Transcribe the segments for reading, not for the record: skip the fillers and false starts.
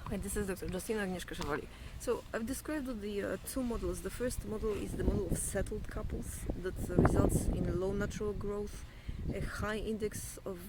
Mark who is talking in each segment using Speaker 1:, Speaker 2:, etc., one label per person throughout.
Speaker 1: Hi, this is Dr. Justina Agnieszka Szewali. So I've described the two models. The first model is the model of settled couples that results in low natural growth, a high index of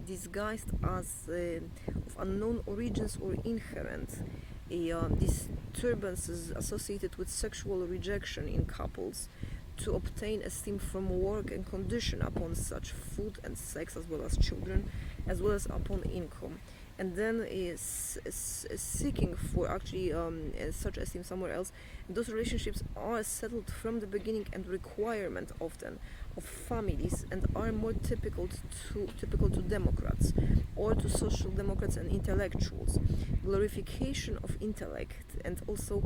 Speaker 1: disguised as of unknown origins or inherent disturbances associated with sexual rejection in couples to obtain esteem from work and condition upon such food and sex as well as children, as well as upon income, and then is seeking for actually such esteem somewhere else. Those relationships are settled from the beginning and requirement often of families, and are more typical to Democrats or to social democrats and intellectuals. Glorification of intellect and also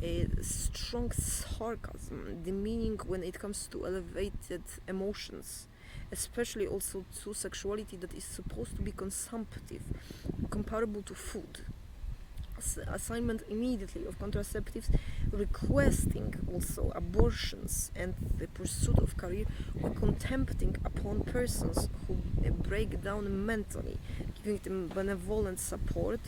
Speaker 1: a strong sarcasm, demeaning when it comes to elevated emotions, especially also to sexuality that is supposed to be consumptive, comparable to food. Assignment immediately of contraceptives, requesting also abortions and the pursuit of career, or contempting upon persons who break down mentally, giving them benevolent support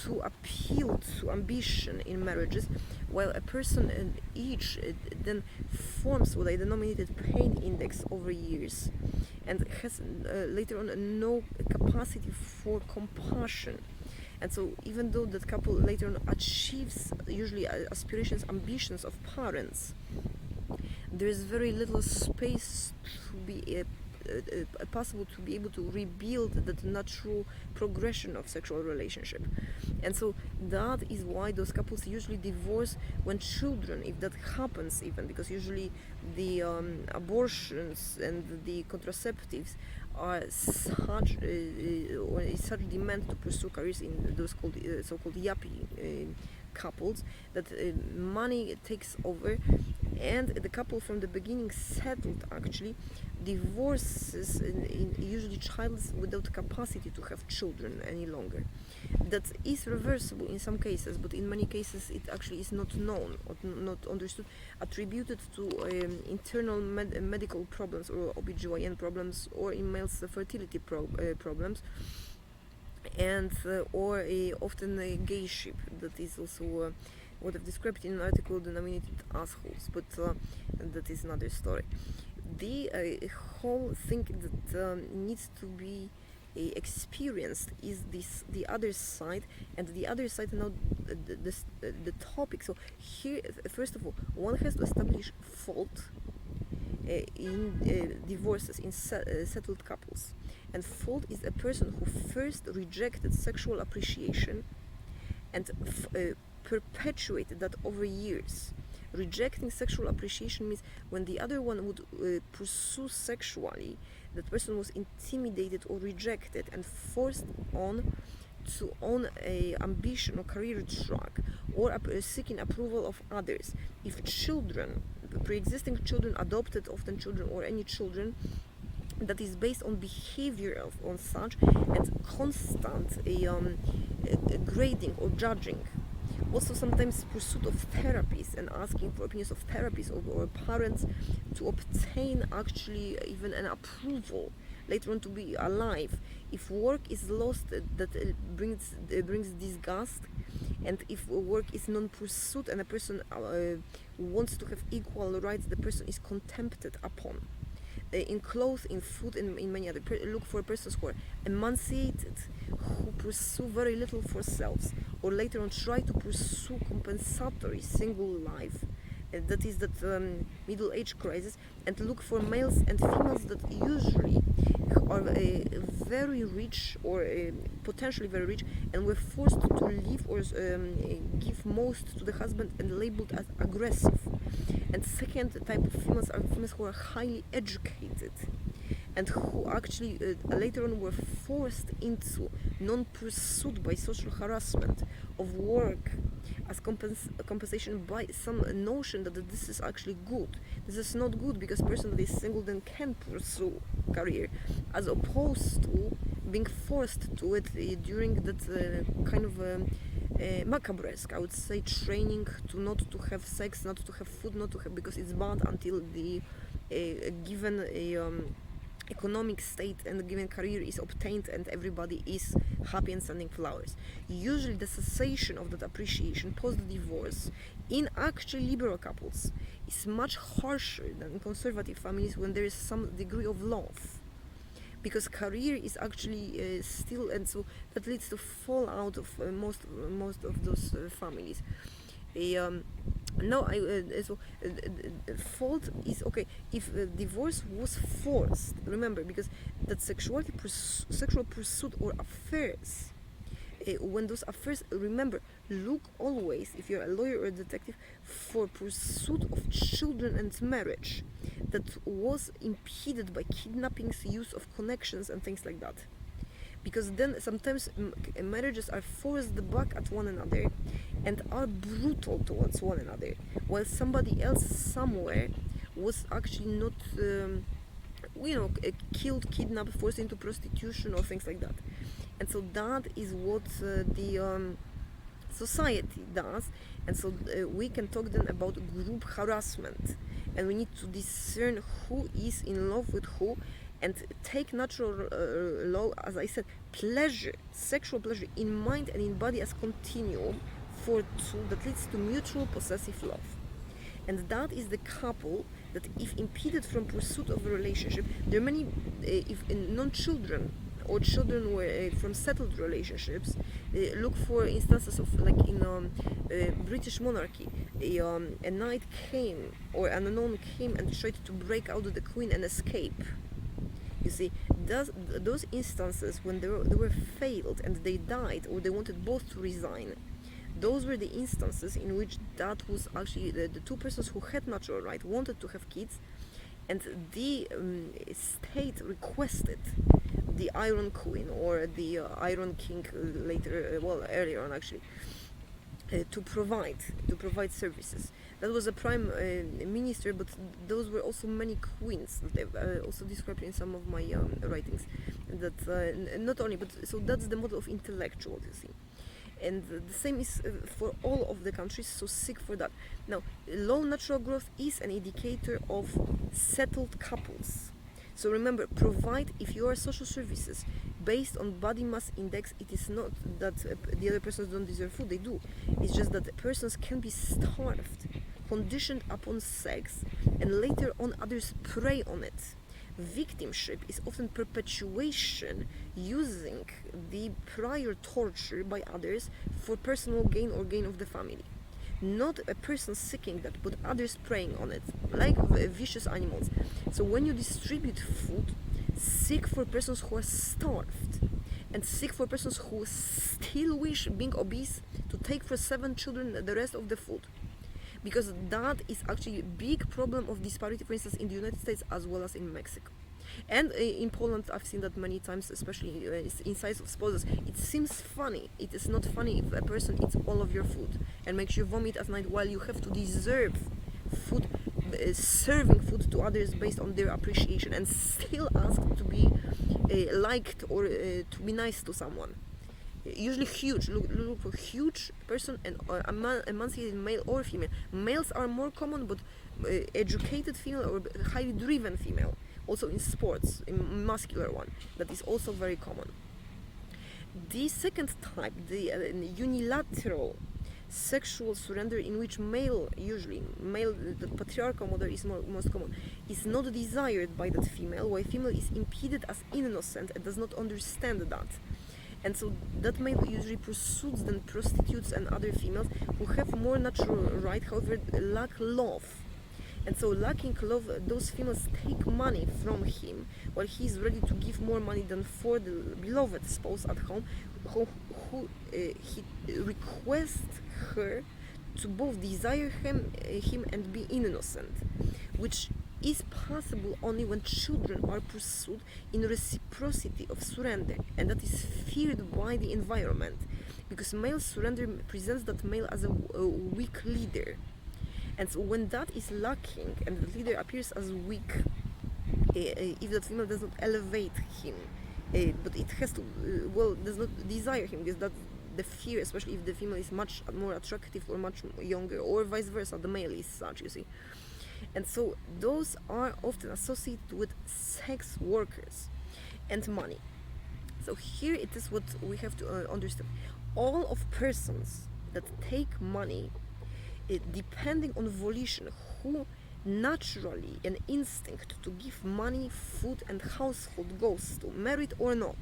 Speaker 1: to appeal to ambition in marriages, while a person in each then forms what I denominated pain index over years, and has later on no capacity for compassion. And so even though that couple later on achieves usually aspirations, ambitions of parents, there is very little space to be possible to be able to rebuild that natural progression of sexual relationship. And so that is why those couples usually divorce when children, if that happens even, because usually the abortions and the contraceptives are such or is such demand to pursue careers in those called so-called yuppie couples, that money takes over, and the couple from the beginning settled actually divorces usually childless without capacity to have children any longer. That is reversible in some cases, but in many cases it actually is not known or not understood, attributed to internal medical problems or OBGYN problems, or in males fertility problems, and or often a gayship. That is also what I've described in an article denominated assholes, but that is another story. The whole thing that needs to be experienced is the other side, and the other side now the topic. So here, first of all, one has to establish fault in divorces in settled couples, and fault is a person who first rejected sexual appreciation and perpetuated that over years. Rejecting sexual appreciation means when the other one would pursue sexually, that person was intimidated or rejected and forced on to own a ambition or career track, or seeking approval of others. If children, pre-existing children, adopted often children, or any children, that is based on behavior on such and constant grading or judging. Also sometimes pursuit of therapies and asking for opinions of therapists or parents to obtain actually even an approval later on to be alive. If work is lost, that brings disgust, and if work is non-pursuit and a person wants to have equal rights, the person is contempted upon. In clothes, in food, and in many other. Look for persons who are emancipated, who pursue very little for selves, or later on try to pursue compensatory single life. That is that middle age crisis, and look for males and females that usually are very rich or potentially very rich, and were forced to leave or give most to the husband and labeled as aggressive. And second type of females are females who are highly educated and who actually later on were forced into non-pursuit by social harassment of work as compensation by some notion that this is actually good. This is not good, because a person that is single then can pursue career, as opposed to being forced to it during that kind of macabre-esque, I would say, training to not to have sex, not to have food, not to have, because it's bad until the given economic state and a given career is obtained and everybody is happy and sending flowers. Usually the cessation of that appreciation post-divorce in actually liberal couples is much harsher than in conservative families when there is some degree of love, because career is actually still, and so that leads to fallout of most of those families. Fault is okay if divorce was forced. Remember, because that sexual pursuit or affairs, when those affairs, remember, look always, if you're a lawyer or a detective, for pursuit of children and marriage that was impeded by kidnappings, use of connections and things like that. Because then sometimes marriages are forced back at one another and are brutal towards one another, while somebody else somewhere was actually not killed, kidnapped, forced into prostitution or things like that. And so that is what the society does. And so we can talk then about group harassment, and we need to discern who is in love with who, and take natural law, as I said, pleasure, sexual pleasure in mind and in body as continuum for two that leads to mutual possessive love. And that is the couple that, if impeded from pursuit of a relationship, there are many, if non-children or children were from settled relationships, look for instances of, like in British monarchy, a knight came, or an unknown came and tried to break out of the queen and escape. You see, those instances when they were failed and they died, or they wanted both to resign, those were the instances in which that was actually the two persons who had natural right wanted to have kids, and the state requested the Iron Queen or the Iron King later, earlier on actually, to provide services. That was a prime minister, but those were also many queens that I've also described in some of my writings. That not only, but so that's the model of intellectuals, you see. And the same is for all of the countries, so seek for that. Now, low natural growth is an indicator of settled couples. So remember, provide, if you are social services based on body mass index, it is not that the other persons don't deserve food, they do. It's just that the persons can be starved, conditioned upon sex, and later on others prey on it. Victimship is often perpetuation using the prior torture by others for personal gain or gain of the family. Not a person seeking that, but others preying on it, like vicious animals. So when you distribute food, seek for persons who are starved, and seek for persons who still wish, being obese, to take for 7 children the rest of the food. Because that is actually a big problem of disparity, for instance, in the United States as well as in Mexico. And in Poland, I've seen that many times, especially in size of spouses. It seems funny. It is not funny if a person eats all of your food and makes you vomit at night, while you have to deserve food, serving food to others based on their appreciation, and still ask to be liked or to be nice to someone. Usually huge, look for huge person and emancipated male or female. Males are more common, but educated female or highly driven female. Also in sports, in muscular one, that is also very common. The second type, the unilateral sexual surrender, in which usually male, the patriarchal model is most common, is not desired by that female, while female is impeded as innocent and does not understand that. And so that male usually pursues then prostitutes and other females who have more natural right, however lack love. And so lacking love, those females take money from him, while he is ready to give more money than for the beloved spouse at home, who he requests her to both desire him and be innocent, which is possible only when children are pursued in reciprocity of surrender, and that is feared by the environment, because male surrender presents that male as a weak leader. And so when that is lacking and the leader appears as weak, if that female does not elevate him, but it has to, does not desire him, because that's the fear, especially if the female is much more attractive or much younger, or vice versa, the male is such, you see. And so those are often associated with sex workers and money. So here it is what we have to understand. All of persons that take money, depending on volition, who naturally an instinct to give money, food and household goes to, married or not,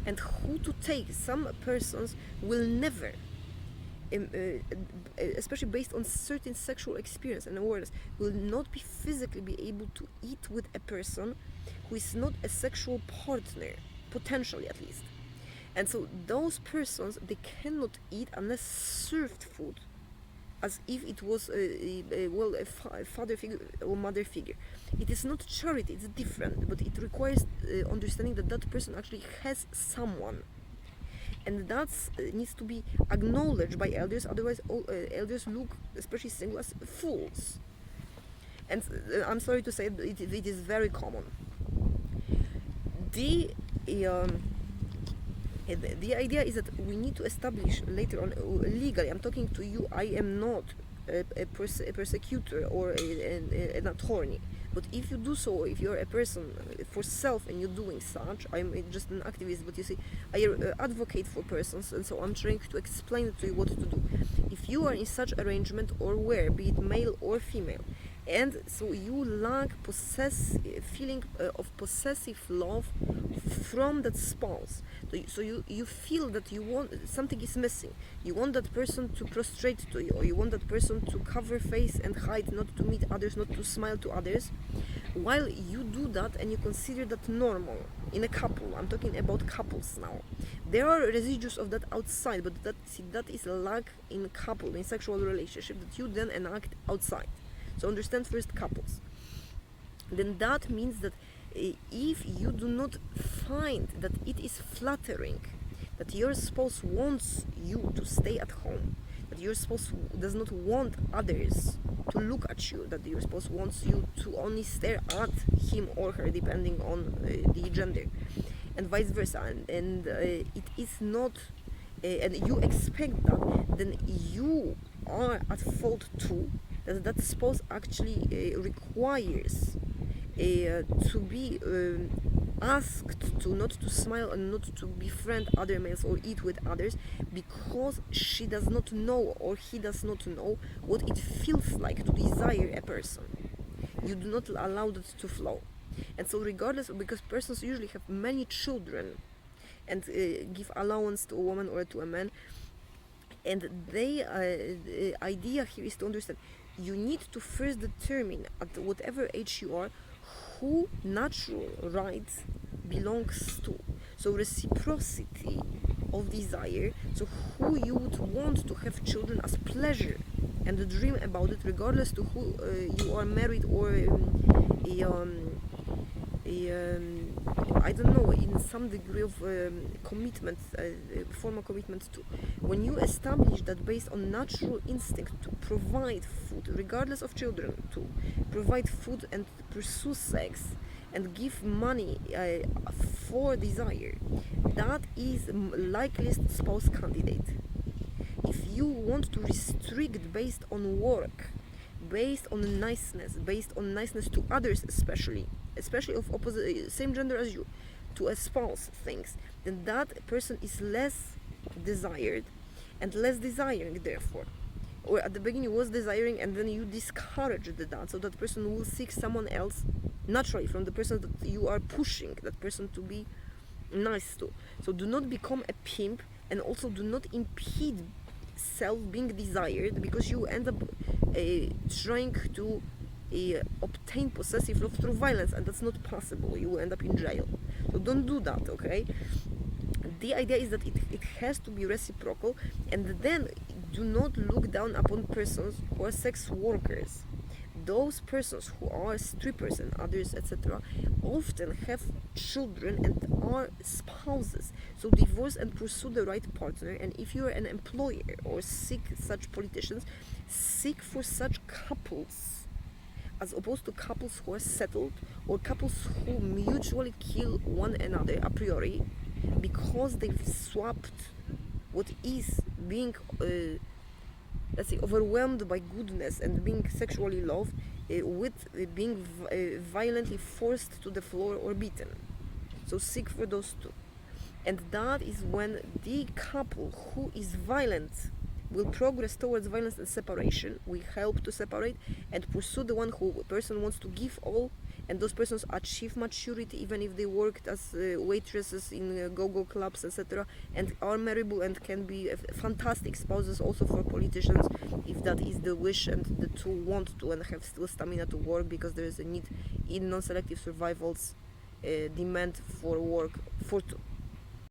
Speaker 1: and who to take, some persons will never, especially based on certain sexual experience and awareness, will not be physically be able to eat with a person who is not a sexual partner, potentially at least. And so those persons, they cannot eat unless served food, as if it was a father figure or mother figure. It is not charity, it's different, but it requires understanding that that person actually has someone. And that needs to be acknowledged by elders, otherwise elders look, especially single, as fools. And I'm sorry to say, it is very common. The idea is that we need to establish later on legally. I'm talking to you, I am not a persecutor or an attorney. But if you do so, if you're a person for self and you're doing such, I'm just an activist, but you see, I advocate for persons, and so I'm trying to explain to you what to do. If you are in such arrangement or where, be it male or female, and so you lack feeling of possessive love from that spouse, so you feel that you want, something is missing, you want that person to prostrate to you, or you want that person to cover face and hide, not to meet others, not to smile to others, while you do that and you consider that normal in a couple. I'm talking about couples now. There are residues of that outside, but that is a lack in couple, in sexual relationship, that you then enact outside. So understand first couples. Then that means that if you do not find that it is flattering, that your spouse wants you to stay at home, that your spouse does not want others to look at you, that your spouse wants you to only stare at him or her, depending on the gender, and vice versa, and it is not, and you expect that, then you are at fault too, that spouse actually requires to be asked to not to smile and not to befriend other males or eat with others, because she does not know or he does not know what it feels like to desire a person. You do not allow that to flow. And so regardless, because persons usually have many children and give allowance to a woman or to a man, and the idea here is to understand, you need to first determine at whatever age you are who natural rights belongs to. So reciprocity of desire, so who you would want to have children as pleasure and dream about it, regardless to who you are married or I don't know, in some degree of commitment, formal commitment to. When you establish that based on natural instinct to provide food, regardless of children, to provide food and pursue sex and give money for desire, that is likeliest spouse candidate. If you want to restrict based on work, based on niceness to others, especially of opposite, same gender as you, to espouse things, then that person is less desired and less desiring, therefore. Or at the beginning was desiring and then you discouraged that, so that person will seek someone else naturally from the person that you are pushing that person to be nice to. So do not become a pimp, and also do not impede self being desired, because you end up trying to obtain possessive love through violence, and that's not possible. You will end up in jail. So don't do that, okay? The idea is that it has to be reciprocal, and then do not look down upon persons who are sex workers. Those persons who are strippers and others, etc., often have children and are spouses. So divorce and pursue the right partner. And if you are an employer or seek such politicians, seek for such couples, as opposed to couples who are settled or couples who mutually kill one another a priori, because they've swapped what is being let's say, overwhelmed by goodness and being sexually loved, with being violently forced to the floor or beaten. So seek for those two. And that is when the couple who is violent will progress towards violence and separation. We help to separate and pursue the one who person wants to give all, and those persons achieve maturity even if they worked as waitresses in go-go clubs, etc., and are marriable and can be fantastic spouses also for politicians if that is the wish and the two want to and have still stamina to work, because there is a need in non-selective survival's demand for work for two.